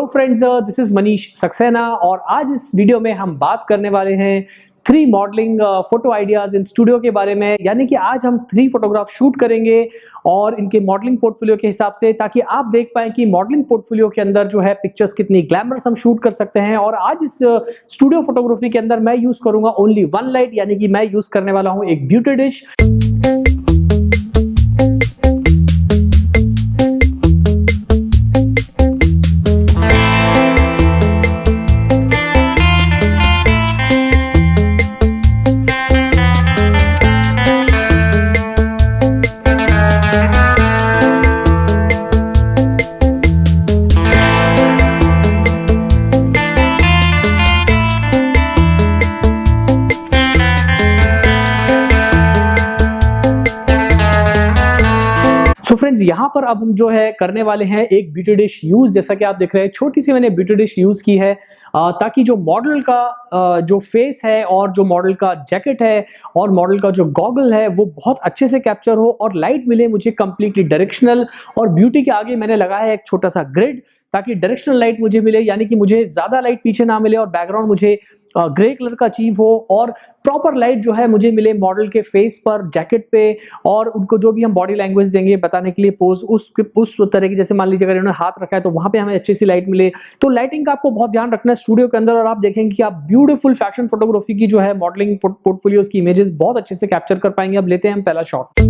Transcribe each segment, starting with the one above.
Friends, this is Manish Saxena और आज इस वीडियो में हम बात करने वाले हैं 3 modelling photo ideas in studio के बारे में। यानी कि आज हम 3 फोटोग्राफ शूट करेंगे और इनके मॉडलिंग पोर्टफोलियो के हिसाब से, ताकि आप देख पाएं कि मॉडलिंग पोर्टफोलियो के अंदर जो है पिक्चर्स कितनी ग्लैमरस हम शूट कर सकते हैं। और आज इस स्टूडियो फोटोग्राफी के अंदर मैं यूज करूंगा ओनली 1 लाइट, यानी कि मैं यूज करने वाला हूं एक ब्यूटी डिश। सो फ्रेंड्स, यहाँ पर अब हम जो है करने वाले हैं एक ब्यूटी डिश यूज। जैसा कि आप देख रहे हैं, छोटी सी मैंने ब्यूटी डिश यूज की है ताकि जो मॉडल का जो फेस है और जो मॉडल का जैकेट है और मॉडल का जो गॉगल है वो बहुत अच्छे से कैप्चर हो और लाइट मिले मुझे कंप्लीटली डायरेक्शनल। और ब्यूटी के आगे मैंने लगाया है एक छोटा सा ग्रिड ताकि डायरेक्शनल लाइट मुझे मिले, यानी कि मुझे ज्यादा लाइट पीछे ना मिले और बैकग्राउंड मुझे ग्रे कलर का अचीव हो और प्रॉपर लाइट जो है मुझे मिले मॉडल के फेस पर, जैकेट पे, और उनको जो भी हम बॉडी लैंग्वेज देंगे बताने के लिए पोज उस तरह की, जैसे मान लीजिए अगर इन्होंने हाथ रखा है तो वहां पे हमें अच्छी सी लाइट मिले। तो लाइटिंग का आपको बहुत ध्यान रखना है स्टूडियो के अंदर, और आप देखेंगे कि आप ब्यूटीफुल फैशन फोटोग्राफी की जो है मॉडलिंग पोर्टफोलियोज की इमेजेस बहुत अच्छे से कैप्चर कर पाएंगे। अब लेते हैं हम पहला शॉट।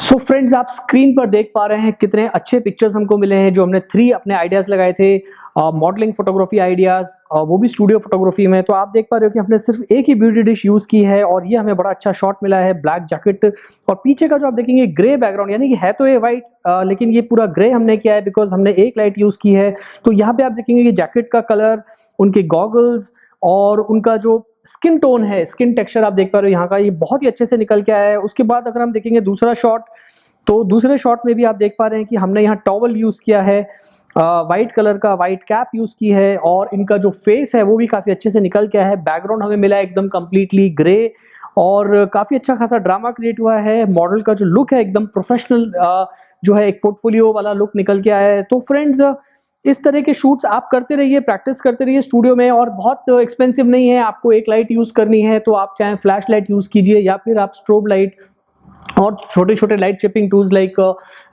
सो फ्रेंड्स, आप स्क्रीन पर देख पा रहे हैं कितने अच्छे पिक्चर्स हमको मिले हैं जो हमने 3 अपने आइडियाज लगाए थे मॉडलिंग फोटोग्राफी आइडियाज, वो भी स्टूडियो फोटोग्राफी में। तो आप देख पा रहे हो कि हमने सिर्फ एक ही ब्यूटी डिश यूज की है और ये हमें बड़ा अच्छा शॉट मिला है, ब्लैक जैकेट और पीछे का जो आप देखेंगे ग्रे बैकग्राउंड, यानी कि है तो ये व्हाइट लेकिन ये पूरा ग्रे हमने किया है बिकॉज हमने एक लाइट यूज की है। तो यहाँ पे आप देखेंगे कि जैकेट का कलर, उनके गॉगल्स और उनका जो स्किन टोन है, स्किन टेक्सचर आप देख पा रहे हो यहाँ का, ये बहुत ही अच्छे से निकल के आया है। उसके बाद अगर हम देखेंगे दूसरा शॉट, तो दूसरे शॉट में भी आप देख पा रहे हैं कि हमने यहाँ टॉवल यूज किया है वाइट कलर का वाइट कैप यूज की है और इनका जो फेस है वो भी काफी अच्छे से निकल के आया है। बैकग्राउंड हमें मिला है एकदम कंप्लीटली ग्रे और काफी अच्छा खासा ड्रामा क्रिएट हुआ है। मॉडल का जो लुक है एकदम प्रोफेशनल जो है एक पोर्टफोलियो वाला लुक निकल के आया है। तो फ्रेंड्स इस तरह के शूट्स आप करते रहिए, प्रैक्टिस करते रहिए स्टूडियो में, और बहुत एक्सपेंसिव नहीं है। आपको एक लाइट यूज करनी है तो आप चाहे फ्लैश लाइट यूज कीजिए या फिर आप स्ट्रोब लाइट और छोटे छोटे light shaping tools like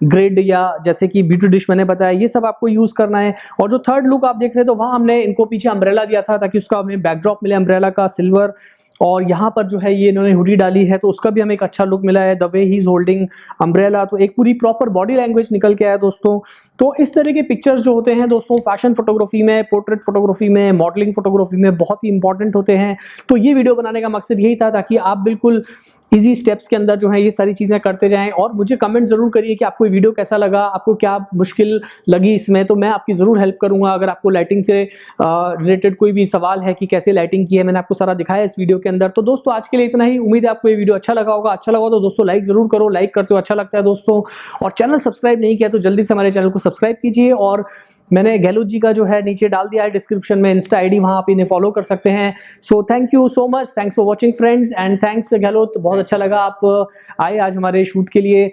grid या जैसे कि ब्यूटी डिश मैंने बताया, ये सब आपको यूज करना है। और जो थर्ड लुक आप देख रहे हैं तो वहां हमने इनको पीछे अम्ब्रेला दिया था ताकि उसका हमें बैकड्रॉप मिले अम्ब्रेला का सिल्वर, और यहाँ पर जो है ये इन्होंने हुडी डाली है तो उसका भी हमें एक अच्छा लुक मिला है, the way he is holding umbrella. तो एक पूरी प्रॉपर बॉडी लैंग्वेज निकल के आया दोस्तों। तो इस तरह के पिक्चर्स जो होते हैं दोस्तों फैशन फोटोग्राफी में, पोर्ट्रेट फोटोग्राफी में, मॉडलिंग फोटोग्राफी में बहुत ही इंपॉर्टेंट होते हैं। तो ये वीडियो बनाने का मकसद यही था ताकि आप बिल्कुल इजी स्टेप्स के अंदर जो है ये सारी चीजें करते जाएं। और मुझे कमेंट जरूर करिए कि आपको ये वीडियो कैसा लगा, आपको क्या मुश्किल लगी इसमें, तो मैं आपकी जरूर हेल्प करूंगा। अगर आपको लाइटिंग से रिलेटेड कोई भी सवाल है कि कैसे लाइटिंग की है, मैंने आपको सारा दिखाया इस वीडियो के अंदर। तो दोस्तों आज के लिए इतना ही। उम्मीद है आपको ये वीडियो अच्छा लगा होगा। अच्छा लगा तो दोस्तों लाइक जरूर करो, लाइक करते हो अच्छा लगता है दोस्तों। और चैनल सब्सक्राइब नहीं किया तो जल्दी से हमारे चैनल को सब्सक्राइब कीजिए। और मैंने गहलोत जी का जो है नीचे डाल दिया है डिस्क्रिप्शन में इंस्टा आईडी, वहां आप इन्हें फॉलो कर सकते हैं। So thank you so much, thanks for watching friends and thanks Gehlot, बहुत अच्छा लगा आप आए आज हमारे शूट के लिए।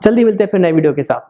जल्दी मिलते हैं फिर नए वीडियो के साथ।